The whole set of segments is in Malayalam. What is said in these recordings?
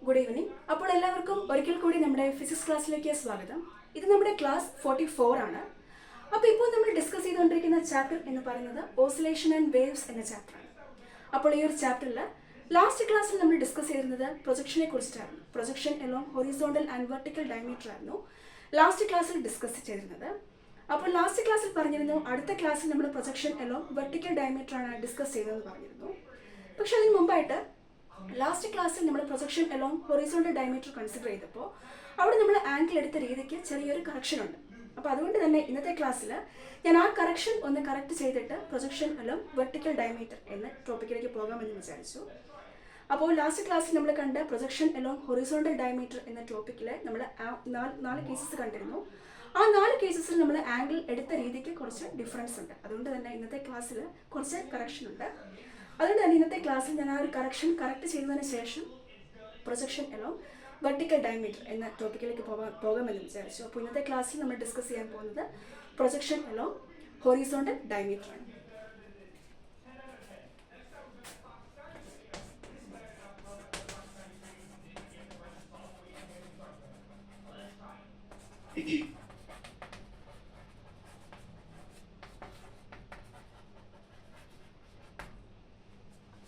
Good evening. അപ്പോൾ എല്ലാവർക്കും ഒരിക്കൽ കൂടി നമ്മുടെ ഫിസിക്സ് ക്ലാസ്സിലേക്ക് സ്വാഗതം. ഇത് നമ്മുടെ ക്ലാസ് 44 ആണ്. അപ്പോൾ ഇപ്പോൾ നമ്മൾ ഡിസ്കസ് ചെയ്തുകൊണ്ടിരിക്കുന്ന ചാപ്റ്റർ എന്ന് പറയുന്നത് ഓസിലേഷൻ ആൻഡ് വേവ്സ് എന്ന ചാപ്റ്ററാണ്. അപ്പോൾ ഈ ഒരു ചാപ്റ്ററിൽ ലാസ്റ്റ് ക്ലാസ്സിൽ നമ്മൾ ഡിസ്കസ് ചെയ്തിരുന്നത് പ്രൊജക്ഷനെ കുറിച്ചിട്ടായിരുന്നു. Projection along horizontal and vertical diameter ആയിരുന്നു ലാസ്റ്റ് ക്ലാസ്സിൽ ഡിസ്കസ് ചെയ്തിരുന്നത്. അപ്പോൾ ലാസ്റ്റ് ക്ലാസ്സിൽ പറഞ്ഞിരുന്നു അടുത്ത ക്ലാസ്സിൽ നമ്മൾ പ്രൊജക്ഷൻ എലോങ് വെർട്ടിക്കൽ ഡയമീറ്റർ ആണ് ഡിസ്കസ് ചെയ്തതെന്ന് പറഞ്ഞിരുന്നു. പക്ഷെ അതിന് മുമ്പായിട്ട് ലാസ്റ്റ് ക്ലാസ്സിൽ നമ്മൾ projection along horizontal diameter consider ചെയ്തപ്പോൾ അവിടെ നമ്മൾ ആംഗിൾ എടുത്ത രീതിക്ക് ചെറിയൊരു കറക്ഷൻ ഉണ്ട്. അപ്പോൾ അതുകൊണ്ട് തന്നെ ഇന്നത്തെ ക്ലാസ്സിൽ ഞാൻ ആ കറക്ഷൻ ഒന്ന് കറക്റ്റ് ചെയ്തിട്ട് പ്രൊജക്ഷൻ എലോങ് വെർട്ടിക്കൽ ഡയമീറ്റർ എന്ന ടോപ്പിക്കിലേക്ക് പോകാമെന്ന് വിചാരിച്ചു. അപ്പോൾ ലാസ്റ്റ് ക്ലാസ്സിൽ നമ്മൾ കണ്ട പ്രൊജക്ഷൻ എലോങ് ഹൊറിസോണ്ടൽ ഡയമീറ്റർ എന്ന ടോപ്പിക്കിൽ നമ്മൾ നാല് കേസസ് കണ്ടിരുന്നു. ആ 4 കേസസിൽ നമ്മൾ ആംഗിൾ എടുത്ത രീതിക്ക് കുറച്ച് ഡിഫറൻസ് ഉണ്ട്. അതുകൊണ്ട് തന്നെ ഇന്നത്തെ ക്ലാസ്സിൽ കുറച്ച് കറക്ഷൻ ഉണ്ട്. അതുകൊണ്ട് തന്നെ ഇന്നത്തെ ക്ലാസ്സിൽ ഞാൻ ആ ഒരു കറക്ഷൻ കറക്റ്റ് ചെയ്തതിന് ശേഷം പ്രൊജക്ഷൻ എലോങ് വെർട്ടിക്കൽ ഡയമീറ്റർ എന്ന ടോപ്പിക്കിലേക്ക് പോകാമെന്ന് വിചാരിച്ചു. അപ്പോൾ ഇന്നത്തെ ക്ലാസ്സിൽ നമ്മൾ ഡിസ്കസ് ചെയ്യാൻ പോകുന്നത് പ്രൊജക്ഷൻ എലോങ് ഹൊറിസോണ്ടൽ ഡയമീറ്റർ ആണ്.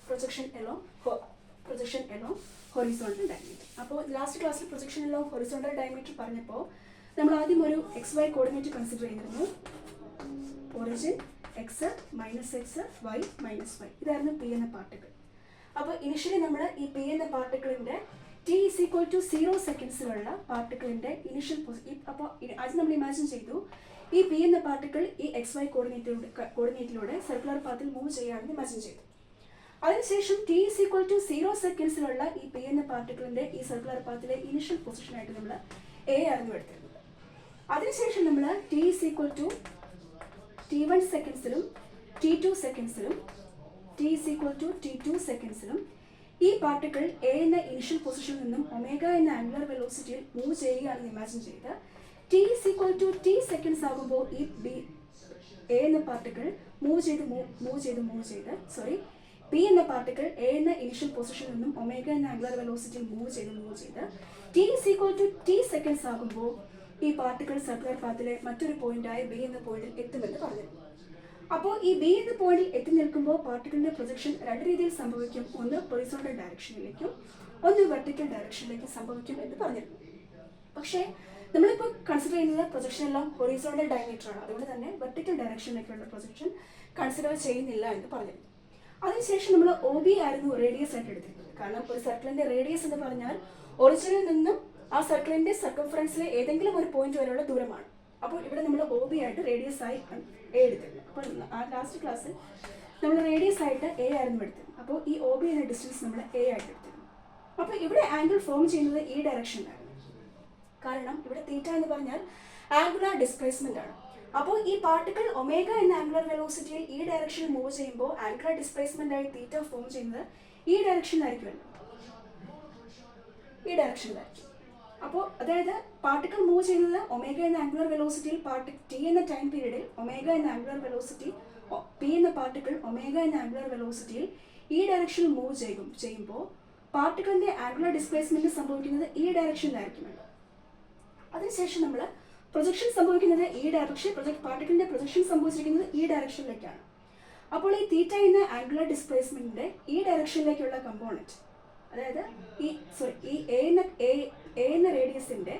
Projection along horizontal diameter. അപ്പോൾ ലാസ്റ്റ് ക്ലാസ്സിൽ പ്രൊജക്ഷൻ എലോങ് ഹൊറിസോണ്ടൽ ഡയമീറ്റർ പറഞ്ഞപ്പോൾ നമ്മൾ ആദ്യം ഒരു XY കോർഡിനേറ്റ് കൺസിഡർ ചെയ്തിരുന്നു. Origin X minus X Y minus Y, ഇതായിരുന്നു പി എന്ന പാർട്ടിക്കിൾ. അപ്പോൾ ഇനിഷ്യലി നമ്മൾ ഈ പി എന്ന പാർട്ടിക്കിളിൻ്റെ t=0 സെക്കൻഡ്സിലുള്ള പാർട്ടിക്കിളിൻ്റെ ഇനിഷ്യൽ അപ്പോൾ അത് നമ്മൾ ഇമാജിൻ ചെയ്തു ഈ പി എന്ന പാർട്ടിക്കിൾ ഈ XY കോർഡിനേറ്റിലൂടെ സർക്കുലർ പാത്തിൽ മൂവ് ചെയ്യാമെന്ന് ഇമാജിൻ ചെയ്തു. അതിനുശേഷം t=0 സെക്കൻഡ്സിലുള്ള ഈ പി എന്ന പാർട്ടിക്കിളിന്റെ ഈ സർക്കുലർ പാത്തിലെ ഇനിഷ്യൽ പൊസിഷനായിട്ട് നമ്മൾ എ ആയിരുന്നു എടുത്തിരുന്നത്. അതിനുശേഷം നമ്മൾ t=t1 സെക്കൻഡ്സിലും t2 സെക്കൻഡ്സിലും t=t2 സെക്കൻഡ്സിലും ഈ പാർട്ടിക്കിൾ എ എന്ന ഇനിഷ്യൽ പൊസിഷനിൽ നിന്നും ഒമേഗ എന്ന ആംഗുലർ വെലോസിറ്റിയിൽ മൂവ് ചെയ്യുകയാണെന്ന് ഇമാജിൻ ചെയ്ത് t=t സെക്കൻഡ്സ് ആകുമ്പോൾ ഈ എ എന്ന പാർട്ടിക്കിൾ മൂവ് ചെയ്ത് പി എന്ന പാർട്ടിക്കിൾ എ എന്ന ഇനിഷ്യൽ പൊസിഷനിൽ നിന്നും ഒമേഗ എന്ന ആംഗുലർ വെലോസിറ്റിയിൽ മൂവ് ചെയ്ത് t=t സെക്കൻഡ്സ് ആകുമ്പോൾ ഈ പാർട്ടിക്കിൾ സർക്കുലർ പാത്തിലെ മറ്റൊരു പോയിന്റായ ബി എന്ന പോയിന്റിൽ എത്തുമെന്ന് പറഞ്ഞിരുന്നു. അപ്പോൾ ഈ ബി എന്ന പോയിന്റിൽ എത്തി നിൽക്കുമ്പോൾ പാർട്ടിക്കിളിന്റെ പ്രൊജക്ഷൻ രണ്ട് രീതിയിൽ സംഭവിക്കും. ഒന്ന് ഹൊറിസോണ്ടൽ ഡയറക്ഷനിലേക്കും ഒന്ന് വെർട്ടിക്കൽ ഡയറക്ഷനിലേക്കും സംഭവിക്കും എന്ന് പറഞ്ഞിരുന്നു. പക്ഷേ നമ്മളിപ്പോൾ കൺസിഡർ ചെയ്യുന്നത് പ്രൊജക്ഷൻ എല്ലാം ഹൊറിസോണ്ടൽ ഡയമീറ്റർ ആണ്. അതുകൊണ്ട് തന്നെ വെർട്ടിക്കൽ ഡയറക്ഷനിലേക്കുള്ള പ്രൊജക്ഷൻ കൺസിഡർ ചെയ്യുന്നില്ല എന്ന് പറഞ്ഞിരുന്നു. അതിനുശേഷം നമ്മൾ OB ആയിരുന്നു റേഡിയസ് ആയിട്ട് എടുത്തിരുന്നത്. കാരണം ഒരു സർക്കിളിന്റെ റേഡിയസ് എന്ന് പറഞ്ഞാൽ ഒറിജിനിൽ നിന്നും ആ സർക്കിളിന്റെ സർക്കംഫറൻസിലെ ഏതെങ്കിലും ഒരു പോയിന്റ് വരെയുള്ള ദൂരമാണ്. അപ്പോൾ ഇവിടെ നമ്മൾ OB ആയിട്ട് റേഡിയസ് ആയി എ എടുത്തിരുന്നു. അപ്പോൾ ആ ലാസ്റ്റ് ക്ലാസ്സിൽ നമ്മൾ റേഡിയസ് ആയിട്ട് എ ആയിരുന്നു എടുത്തിരുന്നത്. അപ്പോൾ ഈ OB എന്ന ഡിസ്റ്റൻസ് നമ്മൾ എ ആയിട്ട് എടുത്തിരുന്നു. അപ്പോൾ ഇവിടെ ആംഗിൾ ഫോം ചെയ്യുന്നത് ഈ ഡയറക്ഷനിലായിരുന്നു. കാരണം ഇവിടെ തീറ്റ എന്ന് പറഞ്ഞാൽ ആംഗുലർ ഡിസ്പ്ലേസ്മെന്റ് ആണ്. അപ്പോൾ ഈ പാർട്ടിക്കിൾ ഒമേഗ എന്ന ആംഗുലർ വെലോസിറ്റിയിൽ ഈ ഡയറക്ഷനിൽ മൂവ് ചെയ്യുമ്പോൾ ആംഗുലർ ഡിസ്പ്ലേസ്മെന്റ് ആയി തീറ്റ ഫോം ചെയ്യുന്നത് ഈ ഡയറക്ഷനിലായിരിക്കുമല്ലോ, ഈ ഡയറക്ഷനിലായിരിക്കും. അപ്പോൾ അതായത് പാർട്ടിക്കിൾ മൂവ് ചെയ്യുന്നത് ഒമേഗ എന്ന ആംഗുലർ വെലോസിറ്റിയിൽ ടി എന്ന ടൈം പീരീഡിൽ ഒമേഗ എന്ന ആംഗുലർ വെലോസിറ്റി പി എന്ന പാർട്ടിക്കിൾ ഒമേഗ എന്ന ആംഗുലർ വെലോസിറ്റിയിൽ ഈ ഡയറക്ഷനിൽ മൂവ് ചെയ്യുമ്പോൾ പാർട്ടിക്കിളിന്റെ ആംഗുലർ ഡിസ്പ്ലേസ്മെന്റ് സംഭവിക്കുന്നത് ഈ ഡയറക്ഷനിലായിരിക്കുമല്ലോ. അതിനുശേഷം നമ്മൾ പ്രൊജക്ഷൻ സംഭവിക്കുന്നത് പാർട്ടിക്കിളിന്റെ പ്രൊജക്ഷൻ സംഭവിച്ചിരിക്കുന്നത് ഈ ഡയറക്ഷനിലേക്കാണ്. അപ്പോൾ ഈ തീറ്റ എന്ന ആംഗുലർ ഡിസ്പ്ലേസ്മെന്റിന്റെ ഈ ഡയറക്ഷനിലേക്കുള്ള കമ്പോണന്റ്, അതായത് ഈ എ എന്ന റേഡിയസിന്റെ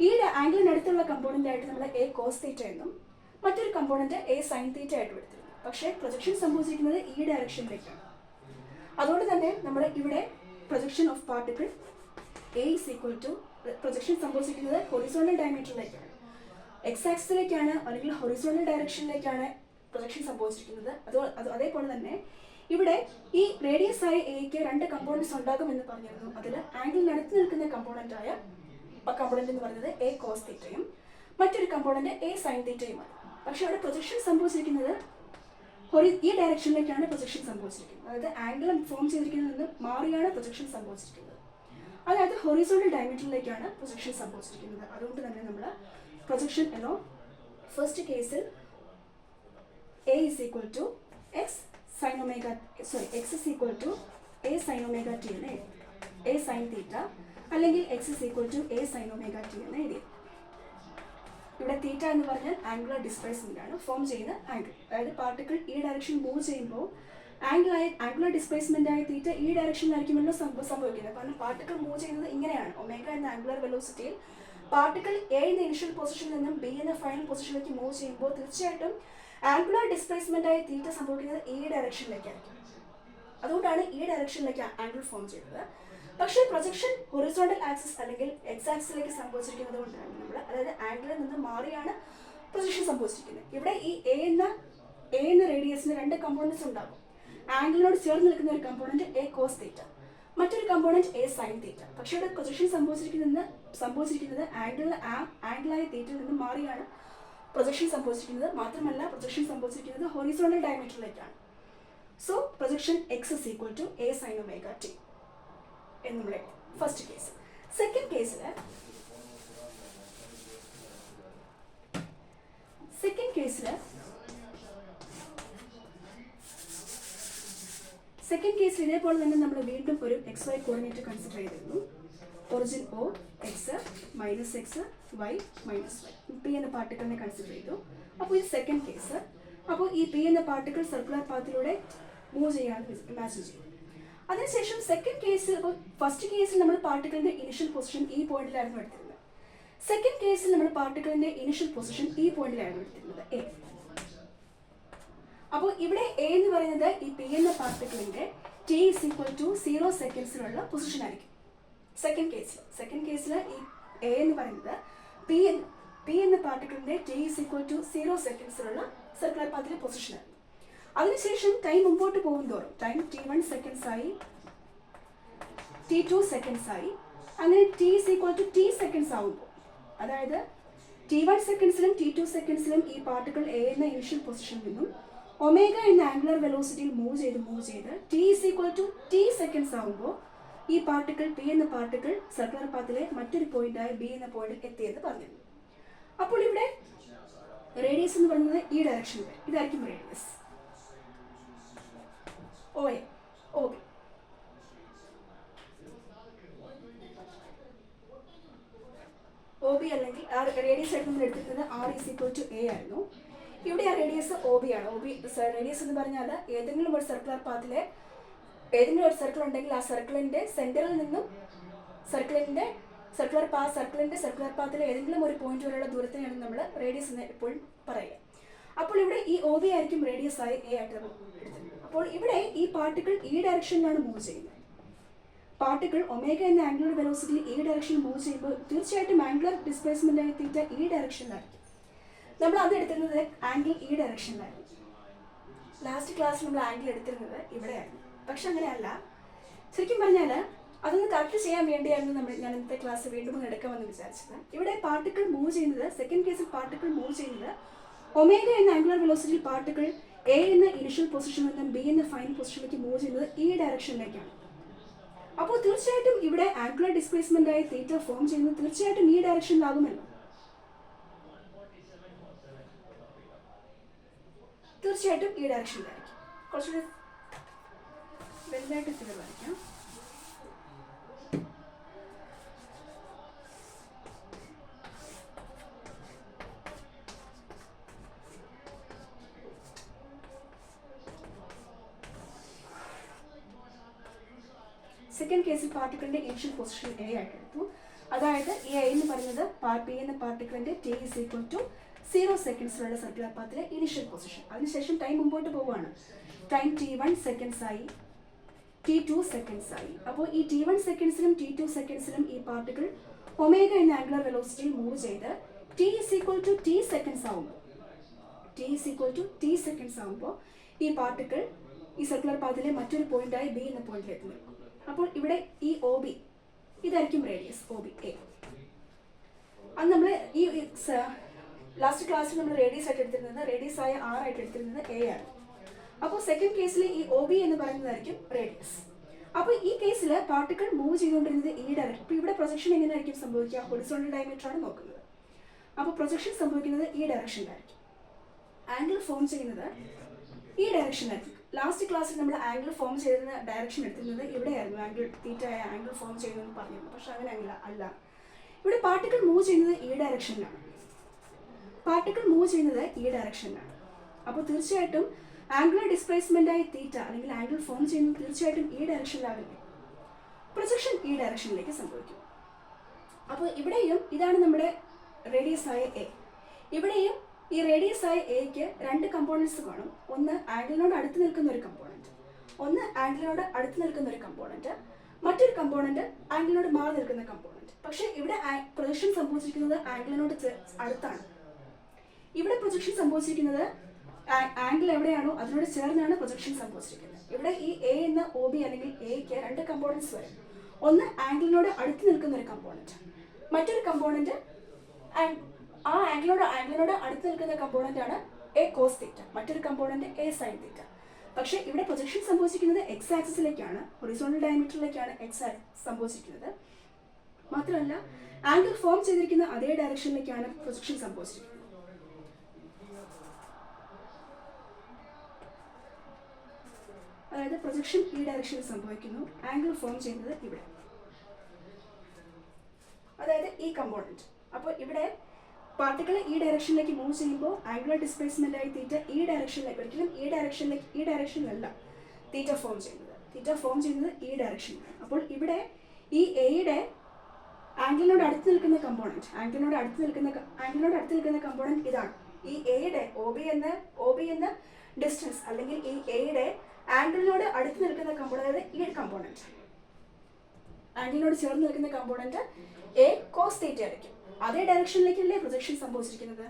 ഈ ആംഗിളിനടുത്തുള്ള കമ്പോണന്റ് ആയിട്ട് നമ്മൾ എ കോസ് തീറ്റ എന്നും മറ്റൊരു കമ്പോണന്റ് എ സൈൻ തീറ്റ ആയിട്ട് എടുത്തിരുന്നു. പക്ഷേ പ്രൊജക്ഷൻ സംഭവിച്ചിരിക്കുന്നത് ഈ ഡയറക്ഷനിലേക്കാണ്. അതുകൊണ്ട് തന്നെ നമ്മൾ ഇവിടെ പ്രൊജക്ഷൻ ഓഫ് പാർട്ടിക്കിൾ പ്രൊജക്ഷൻ സംഭവിച്ചിരിക്കുന്നത് ഹൊറിസോണ്ടൽ ഡയമീറ്ററിലേക്കാണ്. എക്സ് ആക്സിസിലേക്കാണ് അല്ലെങ്കിൽ ഹൊറിസോണ്ടൽ ഡയറക്ഷനിലേക്കാണ് പ്രൊജക്ഷൻ സംഭവിച്ചിരിക്കുന്നത്. അതേപോലെ തന്നെ ഇവിടെ ഈ റേഡിയസ് ആയ എക്ക് 2 കമ്പോണൻസ് ഉണ്ടാകുമെന്ന് പറഞ്ഞിരുന്നു. അതിൽ ആംഗിളിനടുത്ത് നിൽക്കുന്ന കമ്പോണന്റ് എന്ന് പറയുന്നത് എ കോസ് തീറ്റയും മറ്റൊരു കമ്പോണന്റ് എ സൈൻ തീറ്റയുമാണ്. പക്ഷെ ഇവിടെ പ്രൊജക്ഷൻ സംഭവിച്ചിരിക്കുന്നത് ഈ ഡയറക്ഷനിലേക്കാണ് പ്രൊജക്ഷൻ സംഭവിച്ചിരിക്കുന്നത്. അതായത് ആംഗിൾ ഫോം ചെയ്തിരിക്കുന്നതിൽ നിന്ന് മാറിയാണ് പ്രൊജക്ഷൻ സംഭവിച്ചിരിക്കുന്നത്. അതായത് ഹൊറിസോണ്ടൽ ഡയമീറ്ററിലേക്കാണ് പ്രൊജക്ഷൻ സംഭവിച്ചിരിക്കുന്നത്. അതുകൊണ്ട് തന്നെ നമ്മൾ പ്രൊജക്ഷൻ എലോങ് ഫസ്റ്റ് കേസിൽ A is equal to x sin omega, sorry, x is equal to a sin omega t. A sine theta അല്ലെങ്കിൽ x is equal to a sine omega T എന്ന് എഴുതി. ഇവിടെ തീറ്റ എന്ന് പറഞ്ഞാൽ ആംഗുലർ ഡിസ്പ്ലേസ്മെന്റ് ആണ്, ഫോം ചെയ്യുന്ന ആംഗിൾ. അതായത് പാർട്ടിക്കിൾ ഈ ഡയറക്ഷൻ മൂവ് ചെയ്യുമ്പോൾ ആംഗുലർ ഡിസ്പ്ലേസ്മെന്റ് ആയ തീറ്റ ഈ ഡയറക്ഷനിലായിരിക്കുമല്ലോ സംഭവിക്കുന്നത്. കാരണം പാർട്ടിക്കിൾ മൂവ് ചെയ്യുന്നത് ഇങ്ങനെയാണ്. ഒമേഗ എന്ന ആംഗുലർ വെലോസിറ്റിയിൽ പാർട്ടിക്കിൾ എ എന്ന ഇനിഷ്യൽ പൊസിഷനിൽ നിന്നും ബി എന്ന ഫൈനൽ പൊസിഷനിലേക്ക് മൂവ് ചെയ്യുമ്പോൾ തീർച്ചയായിട്ടും ആംഗുലർ ഡിസ്പ്ലേസ്മെന്റ് ആയ തീറ്റ സംഭവിക്കുന്നത് ഈ ഡയറക്ഷനിലേക്കായിരിക്കും. അതുകൊണ്ടാണ് ഈ ഡയറക്ഷനിലേക്ക് ആംഗിൾ ഫോം ചെയ്തത്. പക്ഷേ പ്രൊജക്ഷൻ ഹൊറിസോണ്ടൽ ആക്സിസ് അല്ലെങ്കിൽ എക്സ് ആക്സിസിലേക്ക് സംഭവിച്ചിരിക്കുന്നത് കൊണ്ടാണ് നമ്മൾ, അതായത് ആംഗിളിൽ നിന്ന് മാറിയാണ് പ്രൊജക്ഷൻ സംഭവിച്ചിരിക്കുന്നത്. ഇവിടെ ഈ എ എന്ന റേഡിയസിന് രണ്ട് കമ്പോണൻസ് ഉണ്ടാകും. ആംഗിളിനോട് ചേർന്ന് നിൽക്കുന്ന ഒരു കമ്പോണന്റ് എ കോസ് തീറ്റ, മറ്റൊരു കമ്പോണന്റ് എ സൈൻ തീറ്റ. പക്ഷേ ഇവിടെ പ്രൊജക്ഷൻ സംഭവിച്ചിരിക്കുന്നത് ആംഗിളായ തീറ്റയിൽ നിന്ന് മാറിയാണ് പ്രൊജക്ഷൻ സംഭവിച്ചിരിക്കുന്നത്. മാത്രമല്ല പ്രൊജക്ഷൻ സംഭവിച്ചിരിക്കുന്നത് ഹൊറിസോണ്ടൽ ഡയമീറ്ററിലേക്കാണ്. So projection X is equal to a sine omega T എന്ന് നമ്മുടെ ഫസ്റ്റ് കേസ്. സെക്കൻഡ് കേസിൽ ഇതേപോലെ തന്നെ നമ്മൾ വീണ്ടും ഒരു എക്സ് വൈ കോർഡിനേറ്റ് കൺസിഡർ ചെയ്തിരുന്നു. Origin O X minus X Y minus Y, P എന്ന പാർട്ടിക്കിളിനെ കൺസിഡർ ചെയ്തു. അപ്പോൾ ഇത് സെക്കൻഡ് കേസ്. അപ്പോൾ ഈ പി എന്ന പാർട്ടിക്കിൾ സർക്കുലർ പാത്തിലൂടെ മൂവ് ചെയ്യാമെന്ന് ഇമാജിൻ ചെയ്യും. അതിനുശേഷം സെക്കൻഡ് കേസിൽ, അപ്പോൾ ഫസ്റ്റ് കേസിൽ നമ്മൾ പാർട്ടിക്കിളിന്റെ ഇനിഷ്യൽ പൊസിഷൻ ഈ പോയിന്റിലായിരുന്നു എടുത്തിരുന്നത്. സെക്കൻഡ് കേസിൽ നമ്മൾ പാർട്ടിക്കിളിന്റെ ഇനിഷ്യൽ പൊസിഷൻ ഈ പോയിന്റിലായിരുന്നു എടുത്തിരുന്നത്, എ. അപ്പോൾ ഇവിടെ എ എന്ന് പറയുന്നത് ഈ പി എന്ന പാർട്ടിക്കിളിന്റെ ടി ഇസ് ഈക്വൽ ടു 0 സെക്കൻഡ്സിലുള്ള പൊസിഷൻ ആയിരിക്കും. സെക്കൻഡ് കേസിൽ ഈ എ എന്ന് പറയുന്നത് പി എന്ന പാർട്ടിക്കിളിന്റെ ടി ഇസ് ഈക്വൽ ടു 0 സെക്കൻഡ്സിലുള്ള സർക്കുലർ പാത്തിലെ പൊസിഷനാണ്. അതിനുശേഷം ടൈം മുമ്പോട്ട് പോകുന്തോറും ടൈം t1 സെക്കൻഡ്സ് ആയി, t2 സെക്കൻഡ്സ് ആയി, അങ്ങനെ t is equal to t seconds ആവുമ്പോൾ, അതായത് t1 സെക്കൻഡ്സിലും t2 സെക്കൻഡ്സിലും ഈ പാർട്ടിക്കിൾ എ എന്ന ഇനിഷ്യൽ പൊസിഷനിൽ നിന്നും ഒമേഗ എന്ന ആംഗുലർ വെലോസിറ്റിയിൽ മൂവ് ചെയ്ത് t is equal to t seconds ആവുമ്പോൾ ഈ പാർട്ടിക്കിൾ പി എന്ന പാർട്ടിക്കിൾ സർക്കുലർ പാത്തിലെ മറ്റൊരു പോയിന്റായ ബി എന്ന പോയിന്റിൽ എത്തിയെന്ന് പറഞ്ഞിരുന്നു. അപ്പോൾ ഇവിടെ റേഡിയസ് എന്ന് പറയുന്നത് ഈ ഡയറക്ഷനിൽ ഇതായിരിക്കും റേഡിയസ് OA, OB. OB അല്ലെങ്കിൽ റേഡിയസ് ആയിട്ട് നമ്മൾ എടുത്തിരുന്നത് R is equal to A ആയിരുന്നു. ഇവിടെ ആ റേഡിയസ് OB ആണ്. റേഡിയസ് എന്ന് പറഞ്ഞാൽ ഏതെങ്കിലും ഒരു സർക്കുലർ പാത്തിലെ ഏതെങ്കിലും ഒരു സർക്കിൾ ഉണ്ടെങ്കിൽ ആ സർക്കിളിന്റെ സെന്ററിൽ നിന്നും സർക്കുലർ പാത്തിലെ ഏതെങ്കിലും ഒരു പോയിന്റ് വരെയുള്ള ദൂരത്തിനാണ് നമ്മൾ റേഡിയസ് എന്ന് എപ്പോഴും പറയുക. അപ്പോൾ ഇവിടെ ഈ OB ആയിരിക്കും റേഡിയസ് ആയി A ആയിട്ട് നമ്മൾ എടുത്തിരുന്നത്. അപ്പോൾ ഇവിടെ ഈ പാർട്ടിക്കിൾ ഈ ഡയറക്ഷനിലാണ് മൂവ് ചെയ്യുന്നത്. പാർട്ടിക്കിൾ ഒമേഗ എന്ന ആംഗുലർ വെലോസിറ്റി ഈ ഡയറക്ഷനിൽ മൂവ് ചെയ്യുമ്പോൾ തീർച്ചയായിട്ടും ആംഗുലർ ഡിസ്പ്ലേസ്മെന്റ് ആയ തീറ്റ ഈ ഡയറക്ഷനിലായിരിക്കും. നമ്മൾ അത് എടുത്തിരുന്നത് ആംഗിൾ ഈ ഡയറക്ഷനിലായിരുന്നു. ലാസ്റ്റ് ക്ലാസ്സിൽ നമ്മൾ ആംഗിൾ എടുത്തിരുന്നത് ഇവിടെയായിരുന്നു. പക്ഷെ അങ്ങനെയല്ല. ശരിക്കും പറഞ്ഞാൽ അതൊന്ന് കറക്റ്റ് ചെയ്യാൻ വേണ്ടിയായിരുന്നു ഞാൻ ഇന്നത്തെ ക്ലാസ് വീണ്ടും ഒന്ന് എടുക്കാമെന്ന് വിചാരിച്ചത്. ഇവിടെ പാർട്ടിക്കിൾ മൂവ് ചെയ്യുന്നത്, സെക്കൻഡ് കേസിൽ പാർട്ടിക്കിൾ മൂവ് ചെയ്യുന്നത് ഒമേഗ എന്ന ആംഗുലർ വെലോസിറ്റി പാർട്ടിക്കിൾ എ എന്ന ഇനിഷ്യൽ പൊസിഷനിൽ നിന്നും ബി എന്ന ഫൈനൽ പൊസിഷനിലേക്ക് മൂവ് ചെയ്യുന്നത് ഈ ഡയറക്ഷനിലേക്കാണ്. അപ്പോൾ തീർച്ചയായിട്ടും ഇവിടെ ആംഗുലർ ഡിസ്പ്ലേസ്മെന്റ് ആയി തീറ്റ ഫോം ചെയ്യുന്നത് തീർച്ചയായിട്ടും ഈ ഡയറക്ഷനിലാകുമല്ലോ. തീർച്ചയായിട്ടും ഈ ഡയറക്ഷനിലായിരിക്കും. കുറച്ചുകൂടി വലുതായിട്ട് ഫിഗർ വരയ്ക്കാം. സെക്കൻഡ് കേസിൽ പാർട്ടിക്കിളിന്റെ ഇനിഷ്യൽ പൊസിഷൻ എ ആയിട്ട് എടുത്തു. അതായത് ഈ എ എന്ന് പറയുന്നത് പി എന്ന പാർട്ടിക്കിളിന്റെ ടി ഇസ് ഈക്വൽ ടു 0 സെക്കൻഡ്സിലുള്ള സർക്കുലർ പാത്തിലെ ഇനിഷ്യൽ പൊസിഷൻ. അതിനുശേഷം ടൈം മുമ്പോട്ട് പോവുകയാണ്. ടൈം t1 സെക്കൻഡ്സ് ആയി, t2 സെക്കൻഡ്സ് ആയി. അപ്പോൾ ഈ t1 സെക്കൻഡ്സിലും t2 സെക്കൻഡ്സിലും ഈ പാർട്ടിക്കിൾ ഒമേഗ എന്ന ആംഗുലർ വെലോസിറ്റിയിൽ മൂവ് ചെയ്ത് t is equal to t seconds ആവുമ്പോൾ ഈ പാർട്ടിക്കിൾ ഈ സർക്കുലർ പാത്തിലെ മറ്റൊരു പോയിന്റായി ബി എന്ന പോയിന്റിലേക്ക് നിൽക്കും. അപ്പോൾ ഇവിടെ ഈ OB ഇതായിരിക്കും റേഡിയസ് OB A. അത് നമ്മൾ ഈ ലാസ്റ്റ് ക്ലാസ്സിൽ നമ്മൾ റേഡിയസ് ആയിട്ട് എടുത്തിരുന്നത്, റേഡിയസ് ആയ R ആയിട്ട് എടുത്തിരുന്നത് A ആണ്. അപ്പോൾ സെക്കൻഡ് കേസിൽ ഈ OB എന്ന് പറയുന്നതായിരിക്കും റേഡിയസ്. അപ്പോൾ ഈ കേസിൽ പാർട്ടിക്കിൾ മൂവ് ചെയ്തുകൊണ്ടിരുന്നത് ഈ ഡയറക്ഷൻ. ഇപ്പോൾ ഇവിടെ പ്രൊജക്ഷൻ എങ്ങനെയായിരിക്കും സംഭവിക്കുക? ഹൊറിസോണ്ടൽ ഡയമീറ്റർ ആണ് നോക്കുന്നത്. അപ്പോൾ പ്രൊജക്ഷൻ സംഭവിക്കുന്നത് ഈ ഡയറക്ഷനിലായിരിക്കും. ആംഗിൾ ഫോം ചെയ്യുന്നത് ഈ ഡയറക്ഷനിലായിരിക്കും. ലാസ്റ്റ് ക്ലാസ്സിൽ നമ്മൾ ആംഗിൾ ഫോം ചെയ്യുന്ന ഡയറക്ഷൻ എടുത്തിരുന്നത് ഇവിടെയായിരുന്നു, ആംഗിൾ തീറ്റയായ ആംഗിൾ ഫോം ചെയ്യുന്നതെന്ന് പറഞ്ഞിരുന്നു. പക്ഷെ അങ്ങനെ അല്ല. ഇവിടെ പാർട്ടിക്കിൾ മൂവ് ചെയ്യുന്നത് ഈ ഡയറക്ഷനിലാണ്. അപ്പോൾ തീർച്ചയായിട്ടും ആംഗുലർ ഡിസ്പ്ലേസ്മെൻ്റായി തീറ്റ അല്ലെങ്കിൽ ആംഗിൾ ഫോം ചെയ്യുന്നത് തീർച്ചയായിട്ടും ഈ ഡയറക്ഷനിലാവില്ലേ. പ്രൊജക്ഷൻ ഈ ഡയറക്ഷനിലേക്ക് സംഭവിക്കും. അപ്പോൾ ഇവിടെയും ഇതാണ് നമ്മുടെ റേഡിയസ് ആയ എ. ഇവിടെയും ഈ റേഡിയസ് ആയ എക്ക് രണ്ട് കമ്പോണൻസ് കാണും. ഒന്ന് ആംഗിളിനോട് അടുത്ത് നിൽക്കുന്ന ഒരു കമ്പോണൻറ്റ്, മറ്റൊരു കമ്പോണൻറ്റ് ആംഗിളിനോട് മാറി നിൽക്കുന്ന കമ്പോണൻറ്റ്. പക്ഷേ ഇവിടെ പ്രൊജക്ഷൻ സംഭവിച്ചിരിക്കുന്നത് ആംഗിളിനോട് അടുത്താണ്. ഇവിടെ പ്രൊജക്ഷൻ സംഭവിച്ചിരിക്കുന്നത് ആംഗിൾ എവിടെയാണോ അതിനോട് ചേർന്നാണ് പ്രൊജക്ഷൻ സംഭവിച്ചിരിക്കുന്നത്. ഇവിടെ ഈ എ എന്ന ഒ ബി അല്ലെങ്കിൽ എക്ക് രണ്ട് കമ്പോണൻസ് വരും. ഒന്ന് ആംഗിളിനോട് അടുത്ത് നിൽക്കുന്ന ഒരു കമ്പോണൻറ്റ്, മറ്റൊരു കമ്പോണൻറ്റ് ആ ആംഗിളിനോട് അടുത്ത് നിൽക്കുന്ന കമ്പോണൻ്റ് ആണ് എ കോസ് തീറ്റ, മറ്റൊരു കമ്പോണൻറ്റ് എ സൈൻ തീറ്റ. പക്ഷേ ഇവിടെ പ്രൊജക്ഷൻ സംഭവിച്ചിരിക്കുന്നത് എക്സ് ആക്സിസിലേക്കാണ്, ഹൊറിസോണ്ടൽ ഡയമീറ്ററിലേക്കാണ് എക്സ് സംഭവിച്ചിരിക്കുന്നത്. മാത്രമല്ല ആംഗിൾ ഫോം ചെയ്തിരിക്കുന്ന അതേ ഡയറക്ഷനിലേക്കാണ് പ്രൊജക്ഷൻ സംഭവിച്ചിരിക്കുന്നത്. അതായത് പ്രൊജക്ഷൻ ഈ ഡയറക്ഷനിൽ സംഭവിക്കുന്നു, ആംഗിൾ ഫോം ചെയ്യുന്നത് ഇവിടെ, അതായത് ഈ കമ്പോണൻറ്റ്. അപ്പോൾ ഇവിടെ പാർട്ടിക്കിൾ ഈ ഡയറക്ഷനിലേക്ക് മൂവ് ചെയ്യുമ്പോൾ ആംഗുലർ ഡിസ്പ്ലേസ്മെന്റ് ആയി തീറ്റ ഈ ഡയറക്ഷനിലേക്ക്, ഒരിക്കലും ഈ ഡയറക്ഷനിലല്ല തീറ്റ ഫോം ചെയ്യുന്നത് ഈ ഡയറക്ഷനിലാണ്. അപ്പോൾ ഇവിടെ ഈ എയുടെ ആംഗിളിനോട് അടുത്ത് നിൽക്കുന്ന കമ്പോണൻറ്റ് ഇതാണ്. ഈ എയുടെ ഒ ബി എന്ന ഡിസ്റ്റൻസ് അല്ലെങ്കിൽ ഈ എയുടെ ആംഗിളിനോട് അടുത്ത് നിൽക്കുന്ന കമ്പോണൻറ്റ്, അതായത് ഈ കമ്പോണൻറ്റ് ആംഗിളിനോട് ചേർന്ന് നിൽക്കുന്ന കമ്പോണൻറ്റ് എ കോസ് തീറ്റ ആയിരിക്കും. അതേ ഡയറക്ഷനിലേക്കല്ലേ പ്രൊജക്ഷൻ സംഭവിച്ചിരിക്കുന്നത്,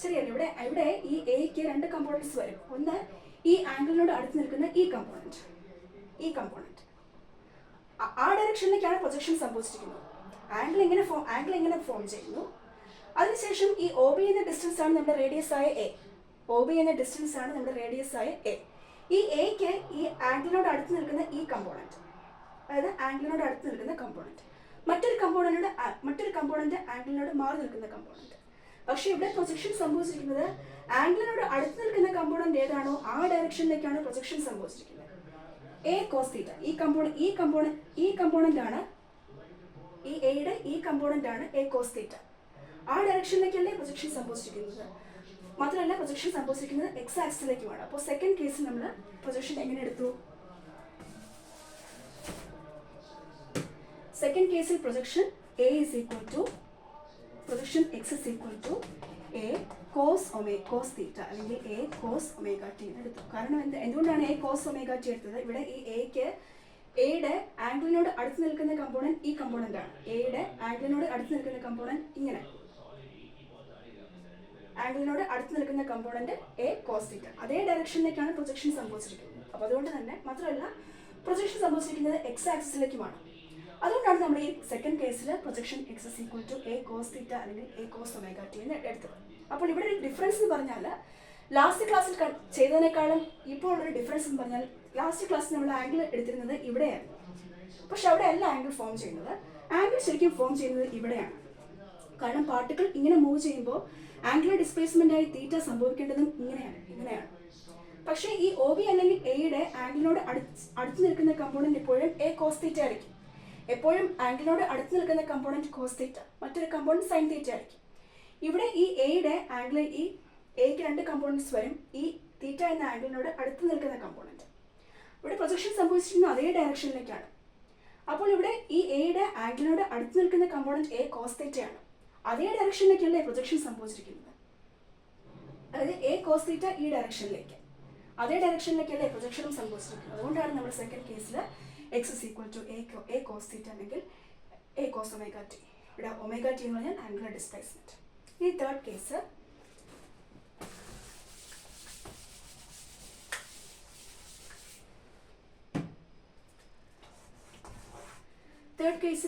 ശരിയല്ലേ. ഇവിടെ ഈ എക്ക് രണ്ട് കമ്പോണൻസ് വരും. ഒന്ന് ഈ ആംഗിളിനോട് അടുത്ത് നിൽക്കുന്ന ഈ കമ്പോണൻറ്റ് ആ ഡയറക്ഷനിലേക്കാണ് പ്രൊജക്ഷൻ സംഭവിച്ചിരിക്കുന്നത്. ആംഗിൾ എങ്ങനെ ഫോം ചെയ്യുന്നു. അതിനുശേഷം ഈ ഒ ബി എന്ന ഡിസ്റ്റൻസ് ആണ് നമ്മുടെ റേഡിയസ് ആയ എ. ഈ എക്ക് ഈ ആംഗിളിനോട് അടുത്ത് നിൽക്കുന്ന ഈ കമ്പോണൻറ്റ്, അതായത് ആംഗിളിനോട് അടുത്ത് നിൽക്കുന്ന കമ്പോണൻറ്റ്, മറ്റൊരു കമ്പോണൻറ്റ് ആംഗിളിനോട് മാറി നിൽക്കുന്ന കമ്പോണൻറ്റ്. പക്ഷേ ഇവിടെ പ്രൊജക്ഷൻ സംഭവിച്ചിരിക്കുന്നത് ആംഗിളിനോട് അടുത്ത് നിൽക്കുന്ന കമ്പോണൻറ്റ് ഏതാണോ ആ ഡയറക്ഷനിലേക്കാണ് പ്രൊജക്ഷൻ സംഭവിച്ചിരിക്കുന്നത്. എ കോസ് തീറ്റ ഈ കമ്പോണൻ്റ് ആണ്, ഈ എയുടെ ഈ കമ്പോണൻ്റ് ആണ് എ കോസ് തീറ്റ. ആ ഡയറക്ഷനിലേക്കല്ലേ പ്രൊജക്ഷൻ സംഭവിച്ചിരിക്കുന്നത്. മാത്രമല്ല പ്രൊജക്ഷൻ സംഭവിച്ചിരിക്കുന്നത് എക്സ് ആക്സിസിലേക്കുമാണ്. അപ്പോൾ സെക്കൻഡ് കേസിൽ നമ്മൾ പ്രൊജക്ഷൻ എങ്ങനെ എടുത്തു? സെക്കൻഡ് കേസിൽ projection A is equal to projection X is equal to A cos theta അല്ലെങ്കിൽ എ കോസ് ഒമേഗ ടി എന്ന് എടുത്തു. കാരണം എന്തുകൊണ്ടാണ് എ കോസ് ഒമേഗ ടി എടുത്തത്? ഇവിടെ ഈ എയുടെ ആംഗിളിനോട് അടുത്ത് നിൽക്കുന്ന കമ്പോണൻറ്റ് ഈ കമ്പോണൻ്റ് ആണ്. എയുടെ ആംഗിളിനോട് അടുത്ത് നിൽക്കുന്ന കമ്പോണൻറ്റ് ഇങ്ങനെ, ആംഗിളിനോട് അടുത്ത് നിൽക്കുന്ന കമ്പോണൻറ്റ് എ കോസ് തീറ്റ. അതേ ഡയറക്ഷനിലേക്കാണ് പ്രൊജക്ഷൻ സംഭവിച്ചിരിക്കുന്നത്. അപ്പോൾ അതുകൊണ്ട് തന്നെ മാത്രമല്ല പ്രൊജക്ഷൻ സംഭവിച്ചിരിക്കുന്നത് എക്സ് ആക്സിസിലേക്കുമാണ്. അതുകൊണ്ടാണ് നമ്മൾ ഈ സെക്കൻഡ് കേസിൽ projection X is equal to A cos theta അല്ലെങ്കിൽ എ കോസ് ഒമേഗ ടി എന്ന് എടുത്തത്. അപ്പോൾ ഇവിടെ ഒരു ഡിഫറൻസ് എന്ന് പറഞ്ഞാൽ ലാസ്റ്റ് ക്ലാസ്സിൽ ചെയ്തതിനേക്കാളും ഇപ്പോൾ ഉള്ളൊരു ഡിഫറൻസ് എന്ന് പറഞ്ഞാൽ ലാസ്റ്റ് ക്ലാസ്സിൽ നമ്മൾ ആംഗിൾ എടുത്തിരുന്നത് ഇവിടെയായിരുന്നു. പക്ഷെ അവിടെ അല്ല ആംഗിൾ ഫോം ചെയ്യുന്നത്. ആംഗിൾ ശരിക്കും ഫോം ചെയ്യുന്നത് ഇവിടെയാണ്. കാരണം പാർട്ടിക്കിൾ ഇങ്ങനെ മൂവ് ചെയ്യുമ്പോൾ ആംഗുലർ ഡിസ്പ്ലേസ്മെന്റ് ആയി തീറ്റ സംഭവിക്കേണ്ടതും ഇങ്ങനെയാണ്. പക്ഷേ ഈ ഒ ബി അല്ലെങ്കിൽ എയുടെ ആംഗിളിനോട് അടുത്ത് നിൽക്കുന്ന കമ്പോണൻറ്റ് എപ്പോഴും എ കോസ് തീറ്റ ആയിരിക്കും. എപ്പോഴും ആംഗിളിനോട് അടുത്ത് നിൽക്കുന്ന കമ്പോണൻറ്റ് കോസ് തീറ്റ, മറ്റൊരു കമ്പോണൻറ്റ് സൈൻ തീറ്റ ആയിരിക്കും. ഇവിടെ ഈ എയുടെ ആംഗിൾ, ഈ എക്ക് രണ്ട് കമ്പോണൻസ് വരും. ഈ തീറ്റ എന്ന ആംഗിളിനോട് അടുത്ത് നിൽക്കുന്ന കമ്പോണൻറ്റ് ഇവിടെ പ്രൊജക്ഷൻ സംഭവിച്ചിരിക്കുന്ന അതേ ഡയറക്ഷനിലേക്കാണ്. അപ്പോൾ ഇവിടെ ഈ എയുടെ ആംഗിളിനോട് അടുത്ത് നിൽക്കുന്ന കമ്പോണൻറ്റ് എ കോസ് തീറ്റയാണ്. അതേ ഡയറക്ഷനിലേക്കല്ലേ പ്രൊജക്ഷൻ സംഭവിച്ചിരിക്കുന്നത്. അതായത് എ കോസ് തീറ്റ ഈ ഡയറക്ഷനിലേക്ക്, അതേ ഡയറക്ഷനിലേക്കല്ലേ പ്രൊജക്ഷനും സംഭവിച്ചിരിക്കുന്നത്. അതുകൊണ്ടാണ് നമ്മൾ സെക്കൻഡ് കേസിൽ X is equal to A cos theta അല്ലെങ്കിൽ എ കോസ് ഒമേഗ ടി. ഇവിടെ ഒമേഗ ടി എന്ന് പറഞ്ഞാൽ ആംഗുലർ ഡിസ്പ്ലേസ്മെന്റ്. ഈ തേർഡ് കേസ്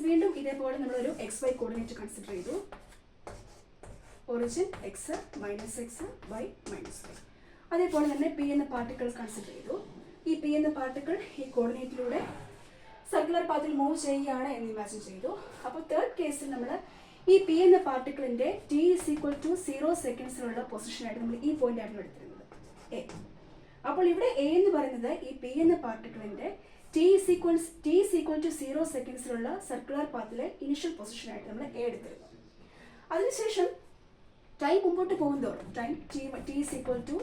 വീണ്ടും ഇതേപോലെ നമ്മളൊരു എക്സ് വൈ കോർഡിനേറ്റ് കൺസിഡർ ചെയ്തു. Origin X minus X Y minus Y. അതേപോലെ തന്നെ പി എന്ന പാർട്ടിക്കിൾ കൺസിഡർ ചെയ്തു. ഈ പി എന്ന പാർട്ടിക്കിൾ ഈ കോർഡിനേറ്റിലൂടെ സർക്കുലർ പാത്തിൽ മൂവ് ചെയ്യുകയാണ് എന്ന് ഇമാജിൻ ചെയ്തു. അപ്പോൾ തേർഡ് കേസിൽ നമ്മൾ ഈ പി എന്ന പാർട്ടിക്കിളിൻ്റെ ടി ഈസ് ഈക്വൽ ടു 0 സെക്കൻഡ്സിലുള്ള പൊസിഷനായിട്ട് നമ്മൾ ഈ പോയിന്റ് ആയിരുന്നു എടുത്തിരുന്നത് എ. അപ്പോൾ ഇവിടെ എ എന്ന് പറയുന്നത് ഈ പി എന്ന പാർട്ടിക്കിളിന്റെ ടി ഈസ് ഈക്വൽ ടു 0 സെക്കൻഡ്സിലുള്ള സർക്കുലർ പാത്തിലെ ഇനിഷ്യൽ പൊസിഷനായിട്ട് നമ്മൾ എ എടുത്തിരുന്നു. അതിനുശേഷം ടൈം മുമ്പോട്ട് പോകുന്നതോടെ time t is equal to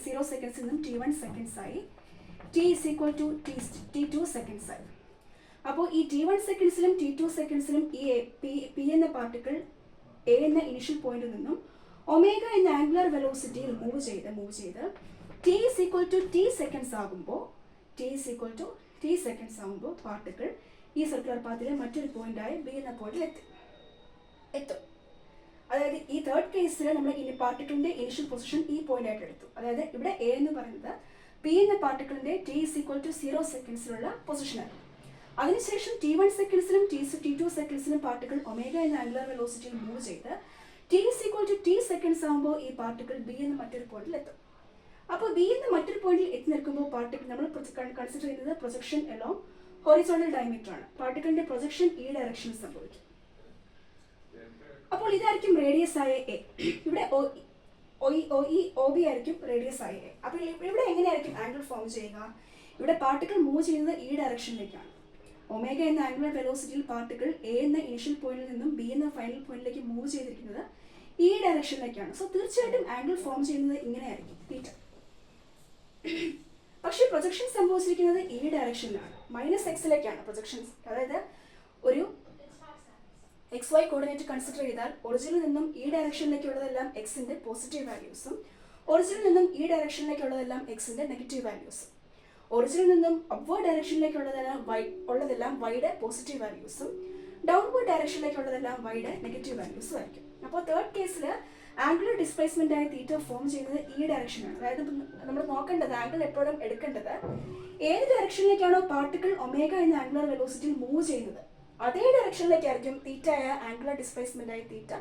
0 സെക്കൻഡ്സിൽ നിന്നും T1 സെക്കൻഡ്സ് ആയി, t is equal to T2 seconds ആയി. അപ്പോൾ ഈ T1 സെക്കൻഡ്സിലും T2 സെക്കൻഡ്സിലും ഈ പി എന്ന പാർട്ടിക്കിൾ എ എന്ന ഇനിഷ്യൽ പോയിന്റിൽ നിന്നും ഒമേഗ എന്ന ആംഗുലർ വെലോസിറ്റിയിൽ മൂവ് ചെയ്ത് T is equal to T seconds ആകുമ്പോൾ പാർട്ടിക്കിൾ ഈ സർക്കുലർ പാത്തിലെ മറ്റൊരു പോയിന്റായ ബി എന്ന പോയിന്റിൽ എത്തും. അതായത് ഈ തേർഡ് കേസിൽ നമ്മൾ ഇനി പാർട്ടിക്കിളിന്റെ ഇനിഷ്യൽ പൊസിഷൻ ഈ പോയിന്റ് ആയിട്ട് എടുത്തു. അതായത് ഇവിടെ എ എന്ന് പറയുന്നത് പി എന്ന പാർട്ടിക്കിളിന്റെ ടി ഈസ് ഈക്വൽ ടു 0 സെക്കൻഡ്സിലുള്ള പൊസിഷനാണ്. അതിനുശേഷം T1 സെക്കൻഡ്സിലും T2 സെക്കൻഡ്സിലും പാർട്ടിക്കിൾ ഒമേഗ എന്ന ആംഗുലർ വെലോസിറ്റിയിൽ മൂവ് ചെയ്ത് T is equal to T seconds ആകുമ്പോൾ ഈ പാർട്ടിക്കിൾ ബി എന്ന മറ്റൊരു പോയിന്റിൽ എത്തും. അപ്പോൾ ബി എന്ന മറ്റൊരു പോയിന്റിൽ എത്തി നിൽക്കുമ്പോൾ പാർട്ടിക്കിൾ നമ്മൾ കൺസിഡർ ചെയ്യുന്നത് പ്രൊജക്ഷൻ എലോങ് ഹൊറിസോണ്ടൽ ഡയമീറ്റർ ആണ്. പാർട്ടിക്കിളിന്റെ പ്രൊജക്ഷൻ ഈ ഡയറക്ഷനിൽ സംഭവിക്കും. അപ്പോൾ ഇതായിരിക്കും റേഡിയസ് ആയ എ. ഇവിടെ ഒ ബി ആയിരിക്കും റേഡിയസ് ആയ എ. അപ്പോൾ ഇവിടെ എങ്ങനെയായിരിക്കും ആംഗിൾ ഫോം ചെയ്യുക? ഇവിടെ പാർട്ടിക്കിൾ മൂവ് ചെയ്യുന്നത് ഈ ഡയറക്ഷനിലേക്കാണ്. ഒമേഗ എന്ന ആംഗുലർ വെലോസിറ്റിയിൽ പാർട്ടിക്കിൾ എ എന്ന ഇനിഷ്യൽ പോയിന്റിൽ നിന്നും ബി എന്ന ഫൈനൽ പോയിന്റിലേക്ക് മൂവ് ചെയ്തിരിക്കുന്നത് ഈ ഡയറക്ഷനിലേക്കാണ്. സോ തീർച്ചയായിട്ടും ആംഗിൾ ഫോം ചെയ്യുന്നത് ഇങ്ങനെയായിരിക്കും, തീറ്റ. പക്ഷേ പ്രൊജക്ഷൻ സംഭവിച്ചിരിക്കുന്നത് ഈ ഡയറക്ഷനിലാണ്, -x-ലേക്കാണ് പ്രൊജക്ഷൻസ്. അതായത് ഒരു XY കോർഡിനേറ്റ് കൺസിഡർ ചെയ്താൽ ഒറിജിനിൽ നിന്നും ഈ ഡയറക്ഷനിലേക്കുള്ളതെല്ലാം എക്സിന്റെ പോസിറ്റീവ് വാല്യൂസും ഒറിജിനിൽ നിന്നും ഈ ഡയറക്ഷനിലേക്കുള്ളതെല്ലാം എക്സിന്റെ നെഗറ്റീവ് വാല്യൂസും ഒറിജിനിൽ നിന്നും അപ്വേർഡ് ഡയറക്ഷനിലേക്കുള്ളതെല്ലാം വൈയുടെ പോസിറ്റീവ് വാല്യൂസും ഡൗൺവേർഡ് ഡയറക്ഷനിലേക്കുള്ളതെല്ലാം വൈയുടെ നെഗറ്റീവ് വാല്യൂസും ആയിരിക്കും. അപ്പോൾ തേർഡ് കേസിൽ ആംഗുലർ ഡിസ്പ്ലേസ്മെന്റ് ആയ തീറ്റ ഫോം ചെയ്യുന്നത് ഈ ഡയറക്ഷനാണ്. അതായത് നമ്മൾ നോക്കേണ്ടത് ആംഗിൾ എപ്പോഴും എടുക്കേണ്ടത് ഏത് ഡയറക്ഷനിലേക്കാണോ പാർട്ടിക്കിൾ ഒമേഗ എന്ന ആംഗുലർ വെലോസിറ്റിയിൽ മൂവ് ചെയ്യുന്നത് അതേ ഡയറക്ഷനിലേക്കായിരിക്കും തീറ്റ ആയ ആംഗുലർ ഡിസ്പ്ലേസ്മെന്റ് ആയ തീറ്റ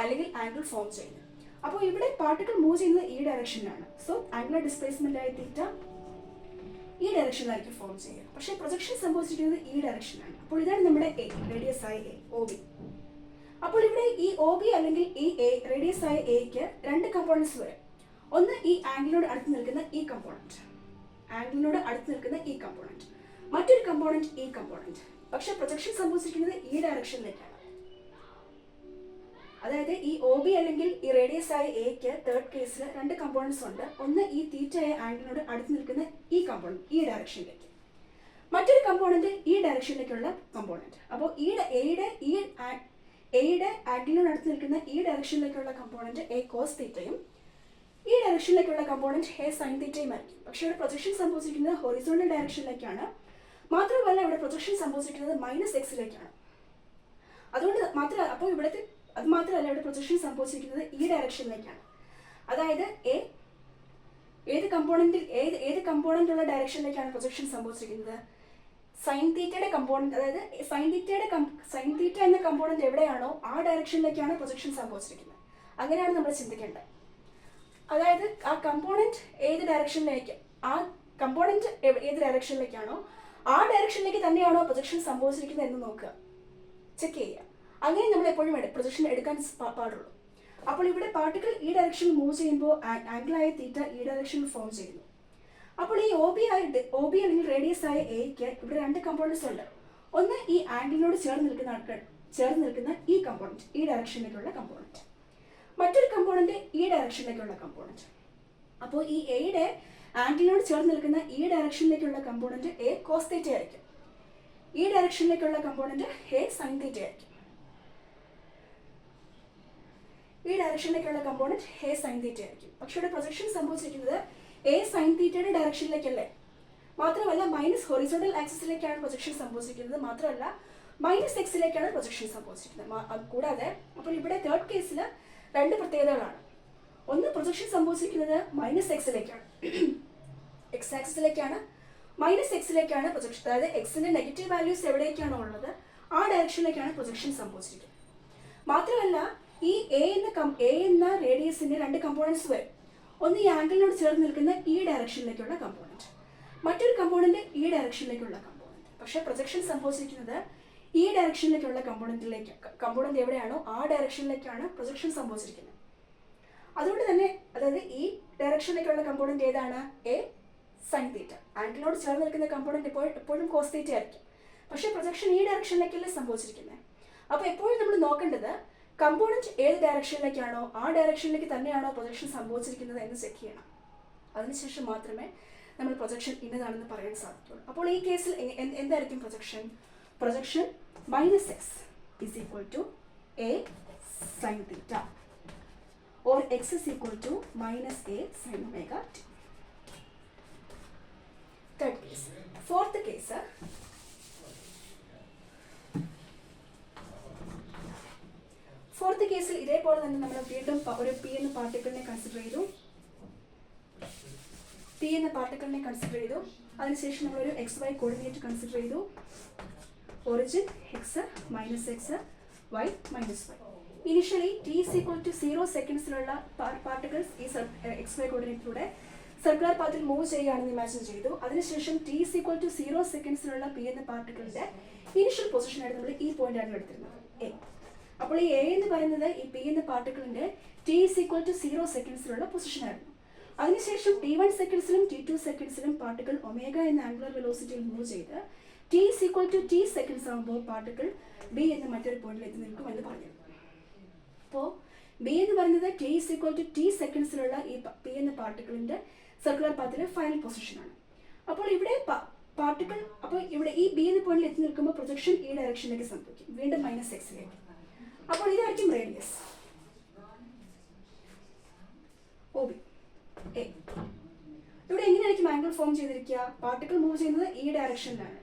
അല്ലെങ്കിൽ ആംഗിൾ ഫോം ചെയ്യുന്നത്. അപ്പോൾ ഇവിടെ പാർട്ടിക്കിൾ മൂവ് ചെയ്യുന്നത് ഈ ഡയറക്ഷനിലാണ്. സോ ആംഗുലർ ഡിസ്പ്ലേസ്മെന്റ് ആയ തീറ്റ ഈ ഡയറക്ഷനിലായിരിക്കും ഫോം ചെയ്യുക. പക്ഷേ പ്രൊജക്ഷൻ സംഭവിച്ചിരിക്കുന്നത് ഈ ഡയറക്ഷനിലാണ്. അപ്പോൾ ഇതാണ് നമ്മുടെ എ, റേഡിയസ് ആയ എ, ഒ ബി. അപ്പോൾ ഇവിടെ ഈ ഒ ബി അല്ലെങ്കിൽ ഈ എ, റേഡിയസ് ആയ എക്ക് രണ്ട് കമ്പോണൻസ് വരും. ഒന്ന് ഈ ആംഗിളിനോട് അടുത്ത് നിൽക്കുന്ന ഈ കമ്പോണന്റ്, മറ്റൊരു കമ്പോണന്റ് ഈ കമ്പോണന്റ്. പക്ഷെ പ്രൊജക്ഷൻ സംഭവിച്ചിരിക്കുന്നത് ഈ ഡയറക്ഷനിലേക്കാണ്. അതായത് ഈ ഒ ബി അല്ലെങ്കിൽ ഈ റേഡിയസ് ആയ എക്ക് തേർഡ് കേസിൽ രണ്ട് കമ്പോണൻസ് ഉണ്ട്. ഒന്ന് ഈ തീറ്റ ആയ ആംഗിളിനോട് അടുത്ത് നിൽക്കുന്ന ഈ കമ്പോണന്റ്, ഈ ഡയറക്ഷനിലേക്ക്. മറ്റൊരു കമ്പോണന്റ് ഈ ഡയറക്ഷനിലേക്കുള്ള കമ്പോണന്റ്. അപ്പോൾ എയുടെ ആംഗിളിനോട് അടുത്ത് നിൽക്കുന്ന ഈ ഡയറക്ഷനിലേക്കുള്ള കമ്പോണന്റ് എ കോസ് തീറ്റയും ഈ ഡയറക്ഷനിലേക്കുള്ള കമ്പോണന്റ് എ സൈൻ തീറ്റയും ആയിരിക്കും. പക്ഷേ ഇവിടെ പ്രൊജക്ഷൻ സംഭവിച്ചിരിക്കുന്നത് ഹൊറിസോണ്ടൽ ഡയറക്ഷനിലേക്കാണ്. മാത്രമല്ല ഇവിടെ പ്രൊജക്ഷൻ സംഭവിച്ചിരിക്കുന്നത് -x-ലേക്കാണ്. അതുകൊണ്ട് അപ്പോൾ അത് മാത്രമല്ല ഇവിടെ പ്രൊജക്ഷൻ സംഭവിച്ചിരിക്കുന്നത് ഈ ഡയറക്ഷനിലേക്കാണ്. അതായത് ഏത് കമ്പോണന്റ് ഉള്ള ഡയറക്ഷനിലേക്കാണ് പ്രൊജക്ഷൻ സംഭവിച്ചിരിക്കുന്നത്? സൈൻ തീറ്റയുടെ കമ്പോണന്റ്, അതായത് സൈൻ തീറ്റ എന്ന കമ്പോണന്റ് എവിടെയാണോ ആ ഡയറക്ഷനിലേക്കാണ് പ്രൊജക്ഷൻ സംഭവിച്ചിരിക്കുന്നത്. അങ്ങനെയാണ് നമ്മൾ ചിന്തിക്കേണ്ടത്. അതായത് ആ കമ്പോണന്റ് ഏത് ഡയറക്ഷനിലേക്കാണോ ആ ഡയറക്ഷനിലേക്ക് തന്നെയാണോ പ്രൊജക്ഷൻ സംഭവിച്ചിരിക്കുന്നത് എന്ന് നോക്കുക, ചെക്ക് ചെയ്യുക. അങ്ങനെ നമ്മൾ എപ്പോഴും പ്രൊജക്ഷൻ എടുക്കാൻ പാടുള്ളൂ. അപ്പോൾ ഇവിടെ പാർട്ടിക്കിൾ ഈ ഡയറക്ഷനിൽ മൂവ് ചെയ്യുമ്പോൾ ആംഗിളായ തീറ്റ ഈ ഡയറക്ഷനിൽ ഫോം ചെയ്യുന്നു. അപ്പോൾ ഈ ഒ ബി അല്ലെങ്കിൽ റേഡിയസ് ആയ എക്ക് ഇവിടെ രണ്ട് കമ്പോണൻസ് ഉണ്ട്. ഒന്ന് ഈ ആംഗിളിനോട് ചേർന്ന് നിൽക്കുന്ന ഈ കമ്പോണന്റ്, ഈ ഡയറക്ഷനിലേക്കുള്ള കമ്പോണന്റ്. മറ്റൊരു കമ്പോണന്റ് ഈ ഡയറക്ഷനിലേക്കുള്ള കമ്പോണന്റ്. അപ്പോൾ ഈ എയുടെ ആംഗിളിനോട് ചേർന്ന് നിൽക്കുന്ന ഈ ഡയറക്ഷനിലേക്കുള്ള കമ്പോണന്റ് എ കോസ് തീറ്റ ആയിരിക്കും. ഈ ഡയറക്ഷനിലേക്കുള്ള കമ്പോണന്റ് എ സൈൻ തീറ്റ ആയിരിക്കും. പക്ഷെ ഇവിടെ പ്രൊജക്ഷൻ സംഭവിച്ചിരിക്കുന്നത് എ സൈൻ തീറ്റയുടെ ഡയറക്ഷനിലേക്കല്ലേ. മാത്രമല്ല ഹൊറിസോണ്ടൽ ആക്സിസിലേക്കാണ് പ്രൊജക്ഷൻ സംഭവിച്ചിരിക്കുന്നത്. മാത്രമല്ല -x-ലേക്കാണ് പ്രൊജക്ഷൻ സംഭവിച്ചിരിക്കുന്നത്. കൂടാതെ അപ്പോൾ ഇവിടെ തേർഡ് കേസിൽ രണ്ട് പ്രത്യേകതകളാണ്. ഒന്ന്, പ്രൊജക്ഷൻ സംഭവിച്ചിരിക്കുന്നത് -x-ലേക്കാണ്, x ആക്സിസിലേക്കാണ്. -x-ലേക്കാണ് പ്രൊജക്ഷൻ. അതായത് എക്സിന്റെ നെഗറ്റീവ് വാല്യൂസ് എവിടേക്കാണോ ഉള്ളത് ആ ഡയറക്ഷനിലേക്കാണ് പ്രൊജക്ഷൻ സംഭവിച്ചിരിക്കുന്നത്. മാത്രമല്ല ഈ എ എന്ന റേഡിയസിന്റെ രണ്ട് കമ്പോണൻസ് വരും. ഒന്ന് ഈ ആംഗിളിനോട് ചേർന്ന് നിൽക്കുന്ന ഈ ഡയറക്ഷനിലേക്കുള്ള കമ്പോണന്റ്, മറ്റൊരു കമ്പോണന്റ് ഈ ഡയറക്ഷനിലേക്കുള്ള കമ്പോണന്റ്. പക്ഷെ പ്രൊജക്ഷൻ സംഭവിച്ചിരിക്കുന്നത് ഈ ഡയറക്ഷനിലേക്കുള്ള കമ്പോണന്റ് എവിടെയാണോ ആ ഡയറക്ഷനിലേക്കാണ് പ്രൊജക്ഷൻ സംഭവിച്ചിരിക്കുന്നത്. അതുകൊണ്ട് തന്നെ അതായത് ഈ ഡയറക്ഷനിലേക്കുള്ള കമ്പോണന്റ് ഏതാണ്? A sine theta. ആംഗിളിനോട് ചേർന്ന് നിൽക്കുന്ന കമ്പോണന്റ് എപ്പോഴും കോസ് തീറ്റ ആയിരിക്കും. പക്ഷേ പ്രൊജക്ഷൻ ഈ ഡയറക്ഷനിലേക്കല്ലേ സംഭവിച്ചിരിക്കുന്നത്. അപ്പോൾ എപ്പോഴും നമ്മൾ നോക്കേണ്ടത് കമ്പോണന്റ് ഏത് ഡയറക്ഷനിലേക്കാണോ ആ ഡയറക്ഷനിലേക്ക് തന്നെയാണോ പ്രൊജക്ഷൻ സംഭവിച്ചിരിക്കുന്നത് എന്ന് ചെക്ക് ചെയ്യണം. അതിനുശേഷം മാത്രമേ നമ്മൾ പ്രൊജക്ഷൻ ഇന്നതാണെന്ന് പറയാൻ സാധിക്കുള്ളൂ. അപ്പോൾ ഈ കേസിൽ എന്തായിരിക്കും projection? Projection -x is equal to a sin theta or x is equal to -a sin omega t. Third case. Fourth case. Fourth കേസിൽ ഇതേപോലെ തന്നെ നമ്മൾ വീണ്ടും ഒരു പി എന്ന പാർട്ടിക്കിളിനെ കൺസിഡർ ചെയ്തു. അതിനുശേഷം നമ്മളൊരു XY കോർഡിനേറ്റ് കൺസിഡർ ചെയ്തു. Origin x -x y -y. Initially t is equal to 0 സെക്കൻഡ്സിലുള്ള പാർട്ടിക്കിൾസ് ഈ XY കോർഡിനേറ്റിലൂടെ സർക്കുലർ പാത്തിൽ മൂവ് ചെയ്യുകയാണെന്ന് ഇമാജിൻ ചെയ്തു. അതിനുശേഷം t is equal to 0 സെക്കൻഡ്സിലുള്ള പി എന്ന പാർട്ടിക്കിളിന്റെ ഇനിഷ്യൽ പൊസിഷനായിട്ട് നമ്മൾ ഈ പോയിന്റാണ് എടുത്തിരുന്നത് എ. അപ്പോൾ ഈ എ എന്ന് പറയുന്നത് ഈ പി എന്ന പാർട്ടിക്കിളിന്റെ t is equal to 0 സെക്കൻഡ്സിലുള്ള പൊസിഷനായിരുന്നു. അതിനുശേഷം t1 സെക്കൻഡ്സിലും t2 സെക്കൻഡ്സിലും പാർട്ടിക്കിൾ ഒമേഗ എന്ന ആംഗുലർ വെലോസിറ്റിയിൽ മൂവ് ചെയ്ത് t is equal to t seconds ആകുമ്പോൾ പാർട്ടിക്കിൾ ബി എന്ന മറ്റൊരു പോയിന്റിൽ എത്തി നിൽക്കും എന്ന് പറഞ്ഞു. അപ്പോൾ ബി എന്ന് പറയുന്നത് t is equal to t സെക്കൻഡ്സിലുള്ള ഈ പി എന്ന പാർട്ടിക്കിളിന്റെ സർക്കുലർ പാത്തിലെ ഫൈനൽ പൊസിഷനാണ്. അപ്പോൾ ഇവിടെ പാർട്ടിക്കിൾ ഇവിടെ ഈ ബി എന്ന പോയിന്റിൽ എത്തി നിൽക്കുമ്പോൾ പ്രൊജക്ഷൻ ഈ ഡയറക്ഷനിലേക്ക് സംഭവിക്കും, വീണ്ടും -xലേക്ക്. അപ്പോൾ ഇതായിരിക്കും റേഡിയസ് OB A. ഇവിടെ എങ്ങനെയായിരിക്കും ആംഗിൾ ഫോം ചെയ്തിരിക്കുക? പാർട്ടിക്കിൾ മൂവ് ചെയ്യുന്നത് ഈ ഡയറക്ഷനിലാണ്.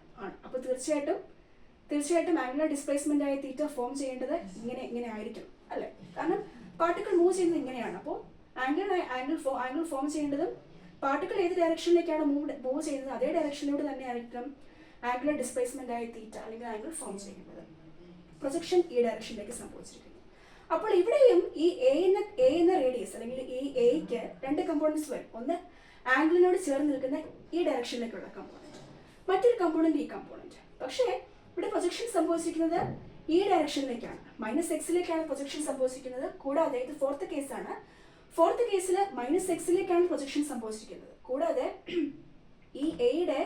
അപ്പോൾ തീർച്ചയായിട്ടും ആംഗുലർ ഡിസ്പ്ലേസ്മെന്റ് ആയ തീറ്റ ഫോം ചെയ്യേണ്ടത് ഇങ്ങനെ ആയിരിക്കും അല്ലേ? കാരണം പാർട്ടിക്കിൾ മൂവ് ചെയ്യുന്നത് ഇങ്ങനെയാണ്. അപ്പോൾ ആംഗിൾ ഫോം ചെയ്യേണ്ടതും പാർട്ടിക്കിൾ ഏത് ഡയറക്ഷനിലേക്കാണ് മൂവ് ചെയ്യുന്നത് അതേ ഡയറക്ഷനിലൂടെ തന്നെ ആയിരിക്കും ആംഗുലർ ഡിസ്പ്ലേസ്മെന്റ് ആയ തീറ്റ അല്ലെങ്കിൽ ആംഗിൾ ഫോം ചെയ്യുന്നത്. പ്രൊജക്ഷൻ ഈ ഡയറക്ഷനിലേക്ക് സംഭവിച്ചിരിക്കുന്നു. അപ്പോൾ ഇവിടെയും ഈ എ എന്ന റേഡിയസ് അല്ലെങ്കിൽ ഈ എക്ക് രണ്ട് കമ്പോണൻസ് വരും. ഒന്ന് ആംഗിളിനോട് ചേർന്ന് നിൽക്കുന്ന ഈ ഡയറക്ഷനിലേക്കുള്ള കമ്പോണന്റ്, മറ്റൊരു കമ്പോണന്റ് ഈ കമ്പോണന്റ്. പക്ഷേ ഇവിടെ പ്രൊജക്ഷൻ സംഭവിച്ചിരിക്കുന്നത് ഈ ഡയറക്ഷനിലേക്കാണ്, -xലേക്കാണ് പ്രൊജക്ഷൻ സംഭവിച്ചിരിക്കുന്നത്. കൂടാതെ ഇത് ഫോർത്ത് കേസാണ്. ഫോർത്ത് കേസിൽ -xലേക്കാണ് പ്രൊജക്ഷൻ സംഭവിച്ചിരിക്കുന്നത്. കൂടാതെ ഈ എയുടെ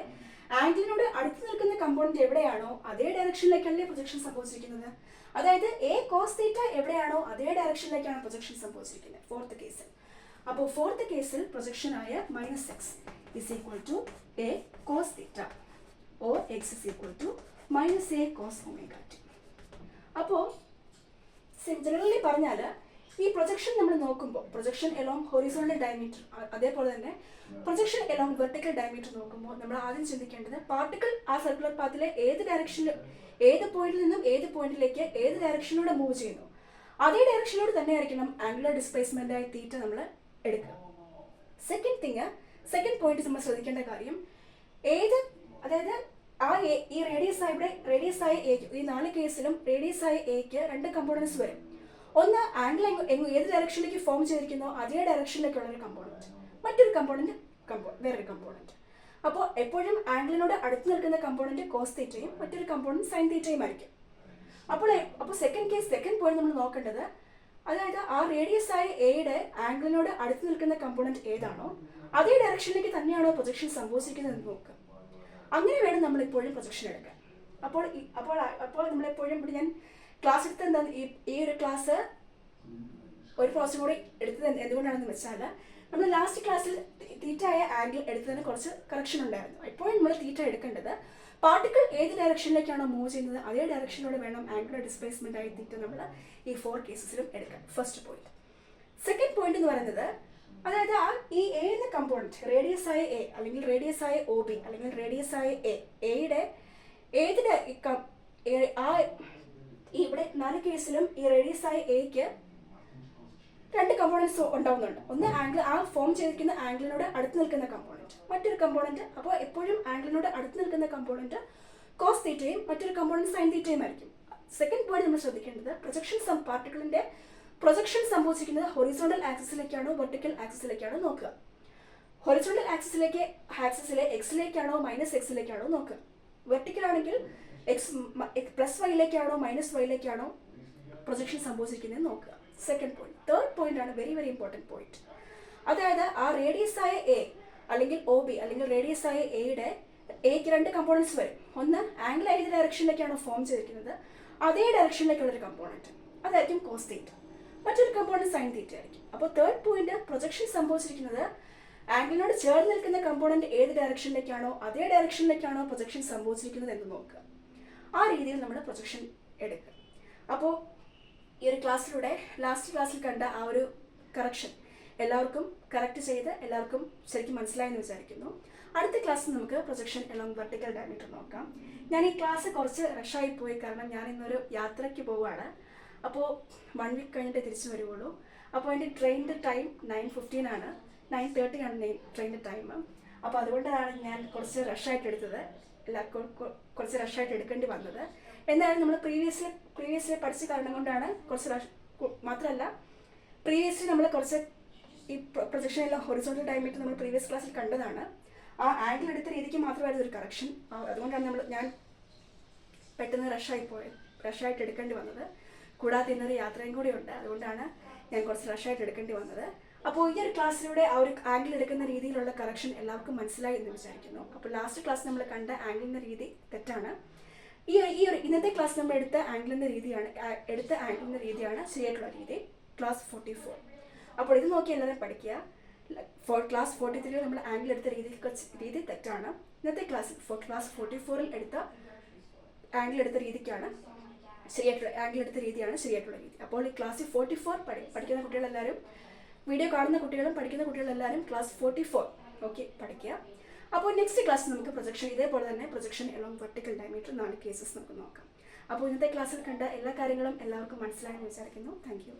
ആംഗിളിനോട് അടുത്ത് നിൽക്കുന്ന കമ്പോണന്റ് എവിടെയാണോ അതേ ഡയറക്ഷനിലേക്കല്ലേ പ്രൊജക്ഷൻ സംഭവിച്ചിരിക്കുന്നത്. അതായത് എ കോസ് തീറ്റ എവിടെയാണോ അതേ ഡയറക്ഷനിലേക്കാണ് പ്രൊജക്ഷൻ സംഭവിച്ചിരിക്കുന്നത് ഫോർത്ത് കേസിൽ. അപ്പോൾ ഫോർത്ത് കേസിൽ പ്രൊജക്ഷനായ -x is equal to a cos theta or x is equal to -a cos omega t. അപ്പോൾ ജനറലി പറഞ്ഞാൽ ഈ പ്രൊജക്ഷൻ നമ്മൾ നോക്കുമ്പോൾ പ്രൊജക്ഷൻ എലോങ് ഹൊറിസോണ്ടൽ ഡയമീറ്റർ അതേപോലെ തന്നെ പ്രൊജക്ഷൻ എലോങ് വെർട്ടിക്കൽ ഡയമീറ്റർ നോക്കുമ്പോൾ നമ്മൾ ആദ്യം ചിന്തിക്കേണ്ടത് പാർട്ടിക്കിൾ ആ സർക്കുലർ പാത്തിലെ ഏത് പോയിന്റിൽ നിന്നും ഏത് പോയിന്റിലേക്ക് ഏത് ഡയറക്ഷനിലൂടെ മൂവ് ചെയ്യുന്നു അതേ ഡയറക്ഷനിലൂടെ തന്നെ ആയിരിക്കണം ആംഗുലർ ഡിസ്പ്ലേസ്മെന്റ് ആയി തീറ്റ നമ്മൾ എടുക്കുക. സെക്കൻഡ് പോയിന്റ് നമ്മൾ ശ്രദ്ധിക്കേണ്ട കാര്യം അതായത് ഈ റേഡിയസ് ആയ എക്ക് ഈ 4 കേസിലും റേഡിയസ് ആയ എക്ക് രണ്ട് കമ്പോണൻസ് വരും. ഒന്ന് ആംഗിൾ ഏത് ഡയറക്ഷനിലേക്ക് ഫോം ചെയ്തിരിക്കുന്നോ അതേ ഡയറക്ഷനിലേക്കുള്ള ഒരു കമ്പോണന്റ്, മറ്റൊരു കമ്പോണന്റ് വേറൊരു കമ്പോണന്റ്. അപ്പോൾ എപ്പോഴും ആംഗിളിനോട് അടുത്ത് നിൽക്കുന്ന കമ്പോണന്റ് കോസ് തീറ്റയും മറ്റൊരു കമ്പോണന്റ് സൈൻ തീറ്റയും ആയിരിക്കും. അപ്പോൾ സെക്കൻഡ് പോയിന്റ് നമ്മൾ നോക്കേണ്ടത് അതായത് ആ റേഡിയസ് ആയ എയുടെ ആംഗിളിനോട് അടുത്ത് നിൽക്കുന്ന കമ്പോണന്റ് ഏതാണോ അതേ ഡയറക്ഷനിലേക്ക് തന്നെയാണോ പ്രൊജക്ഷൻ സംഭവിച്ചിരിക്കുന്നത് എന്ന് നോക്കുക. അങ്ങനെ വേണം നമ്മൾ എപ്പോഴും പ്രൊജക്ഷൻ എടുക്കാൻ. അപ്പോൾ നമ്മളെപ്പോഴും ഇവിടെ ഞാൻ ക്ലാസ് എടുത്തത് എന്താണ്, ഈ ഒരു ക്ലാസ് ഒരു പ്രാവശ്യം കൂടി എടുത്തത് എന്തുകൊണ്ടാണെന്ന് വെച്ചാൽ നമ്മൾ ലാസ്റ്റ് ക്ലാസ്സിൽ തീറ്റ ആയ ആംഗിൾ എടുത്തതിന് കുറച്ച് കറക്ഷൻ ഉണ്ടായിരുന്നു. എപ്പോഴും നമ്മൾ തീറ്റ എടുക്കേണ്ടത് പാർട്ടിക്കിൾ ഏത് ഡയറക്ഷനിലേക്കാണോ മൂവ് ചെയ്യുന്നത് അതേ ഡയറക്ഷനിലൂടെ വേണം ആംഗുലർ ഡിസ്പ്ലേസ്മെന്റ് ആയി തീറ്റ നമ്മൾ ഈ 4 കേസസിലും എടുക്കാം. First point. സെക്കൻഡ് പോയിന്റ് എന്ന് പറയുന്നത് അതായത് ഈ എ എന്ന കമ്പോണന്റ് റേഡിയസ് ആയ എ അല്ലെങ്കിൽ റേഡിയസ് ആയ OB അല്ലെങ്കിൽ റേഡിയസ് ആയ എയുടെ ഇവിടെ 4 കേസിലും ഈ റേഡിയസ് ആയ എക്ക് രണ്ട് കമ്പോണൻസ് ഉണ്ടാവുന്നുണ്ട്. ഒന്ന് ആംഗിൾ ആ ഫോം ചെയ്തിരിക്കുന്ന ആംഗിളിനോട് അടുത്ത് നിൽക്കുന്ന കമ്പോണന്റ്, മറ്റൊരു കമ്പോണന്റ്. അപ്പോൾ എപ്പോഴും ആംഗിളിനോട് അടുത്ത് നിൽക്കുന്ന കമ്പോണന്റ് കോസ് തീറ്റയും മറ്റൊരു കമ്പോണന്റ് സൈൻ തീറ്റയും ആയിരിക്കും. സെക്കൻഡ് പോയിന്റ് നമ്മൾ ശ്രദ്ധിക്കേണ്ടത് പാർട്ടിക്കിളിന്റെ പ്രൊജക്ഷൻ സംഭവിച്ചിരിക്കുന്നത് ഹൊറിസോണ്ടൽ ആക്സിസിലേക്കാണോ വെർട്ടിക്കൽ ആക്സിസിലേക്കാണോ നോക്കുക. ഹൊറിസോണ്ടൽ ആക്സിസിലെ എക്സിലേക്കാണോ -xലേക്കാണോ നോക്കുക. വെർട്ടിക്കൽ ആണെങ്കിൽ +y-ലേക്കാണോ -y-ലേക്കാണോ പ്രൊജക്ഷൻ സംഭവിച്ചിരിക്കുന്നത് നോക്കുക. Second point. തേർഡ് പോയിന്റ് ആണ് വെരി വെരി ഇമ്പോർട്ടൻറ്റ് പോയിന്റ്. അതായത് ആ റേഡിയസ് ആയ എ അല്ലെങ്കിൽ ഒ ബി അല്ലെങ്കിൽ റേഡിയസ് ആയ എയുടെ എക്ക് 2 കമ്പോണൻസ് വരും. ഒന്ന് ആംഗിൾ ഏത് ഡയറക്ഷനിലേക്കാണോ ഫോം ചെയ്തിരിക്കുന്നത് അതേ ഡയറക്ഷനിലേക്കുള്ളൊരു കമ്പോണൻറ്റ്, അതായിരിക്കും കോസ് തീറ്റ. മറ്റൊരു കമ്പോണൻറ്റ് സൈൻ തീറ്റ ആയിരിക്കും. അപ്പോൾ തേർഡ് പോയിന്റ് പ്രൊജക്ഷൻ സംഭവിച്ചിരിക്കുന്നത് ആംഗിളിനോട് ചേർന്ന് നിൽക്കുന്ന കമ്പോണൻറ്റ് ഏത് ഡയറക്ഷനിലേക്കാണോ അതേ ഡയറക്ഷനിലേക്കാണോ പ്രൊജക്ഷൻ സംഭവിച്ചിരിക്കുന്നത് എന്ന് നോക്കുക. ആ രീതിയിൽ നമ്മൾ പ്രൊജക്ഷൻ എടുക്കുക. അപ്പോൾ ഈ ഒരു ക്ലാസ്സിലൂടെ ലാസ്റ്റ് ക്ലാസ്സിൽ കണ്ട ആ ഒരു കറക്ഷൻ എല്ലാവർക്കും കറക്റ്റ് ചെയ്ത് എല്ലാവർക്കും ശരിക്കും മനസ്സിലായെന്ന് വിചാരിക്കുന്നു. അടുത്ത ക്ലാസ്സിൽ നമുക്ക് പ്രൊജക്ഷൻ എലോങ് വെർട്ടിക്കൽ ഡയമീറ്റർ നോക്കാം. ഞാൻ ഈ ക്ലാസ് കുറച്ച് റഷായി പോയി, കാരണം ഞാൻ ഇന്നൊരു യാത്രയ്ക്ക് പോവുകയാണ്. അപ്പോൾ 1 വീക്ക് കഴിഞ്ഞിട്ട് തിരിച്ചു വരുവുള്ളൂ. അപ്പോൾ എൻ്റെ ട്രെയിനിൻ്റെ ടൈം 9:15 ആണ്, 9:30 ആണ് ട്രെയിനിൻ്റെ ടൈം. അപ്പോൾ അതുകൊണ്ടാണ് ഞാൻ കുറച്ച് റഷായിട്ട് എടുത്തത്, കുറച്ച് റഷായിട്ട് എടുക്കേണ്ടി വന്നത്. എന്നാലും നമ്മൾ പ്രീവിയസ്ലി പഠിച്ച കാരണം കൊണ്ടാണ് കുറച്ച് റഷ്. മാത്രമല്ല പ്രീവിയസ്ലി നമ്മൾ കുറച്ച് ഈ പ്രൊജക്ഷനെല്ലാം ഹൊറിസോണ്ടൽ ഡയമീറ്റർ നമ്മൾ പ്രീവിയസ് ക്ലാസ്സിൽ കണ്ടതാണ്. ആ ആംഗിൾ എടുത്ത രീതിക്ക് മാത്രമായിരുന്നു ഒരു കറക്ഷൻ. അതുകൊണ്ടാണ് ഞാൻ പെട്ടെന്ന് റഷായിട്ട് എടുക്കേണ്ടി വന്നത്. കൂടാതെ ഇന്നൊരു യാത്രയും കൂടി ഉണ്ട്, അതുകൊണ്ടാണ് ഞാൻ കുറച്ച് റഷായിട്ട് എടുക്കേണ്ടി വന്നത്. അപ്പോൾ ഈ ഒരു ക്ലാസ്സിലൂടെ ആ ഒരു ആംഗിൾ എടുക്കുന്ന രീതിയിലുള്ള കറക്ഷൻ എല്ലാവർക്കും മനസ്സിലായി എന്ന് വിചാരിക്കുന്നു. അപ്പോൾ ലാസ്റ്റ് ക്ലാസ് നമ്മൾ കണ്ട ആംഗിളിൻ്റെ രീതി തെറ്റാണ്. ഈ ഒരു ഇന്നത്തെ ക്ലാസ് നമ്മൾ എടുത്ത ആംഗിളിൻ്റെ രീതിയാണ് ശരിയായിട്ടുള്ള രീതി, ക്ലാസ് 44. അപ്പോൾ ഇത് നോക്കി എല്ലാവരും പഠിക്കുക. ക്ലാസ് 43 നമ്മൾ ആംഗിൾ എടുത്ത രീതി തെറ്റാണ്. ഇന്നത്തെ ക്ലാസ്സിൽ ക്ലാസ് 44 എടുത്ത ആംഗിൾ എടുത്ത രീതിയാണ് ശരിയായിട്ടുള്ള രീതി. അപ്പോൾ ഈ ക്ലാസ് 44 പഠിക്കുന്ന കുട്ടികളെല്ലാവരും, വീഡിയോ കാണുന്ന കുട്ടികളും പഠിക്കുന്ന കുട്ടികളെല്ലാവരും ക്ലാസ് 44 പഠിക്കുക. അപ്പോൾ നെക്സ്റ്റ് ക്ലാസ് നമുക്ക് പ്രൊജക്ഷൻ ഇതേപോലെ തന്നെ projection along vertical diameter 4 cases നമുക്ക് നോക്കാം. അപ്പോൾ ഇന്നത്തെ ക്ലാസ്സിൽ കണ്ട എല്ലാ കാര്യങ്ങളും എല്ലാവർക്കും മനസ്സിലായെന്ന് വിചാരിക്കുന്നു. Thank you.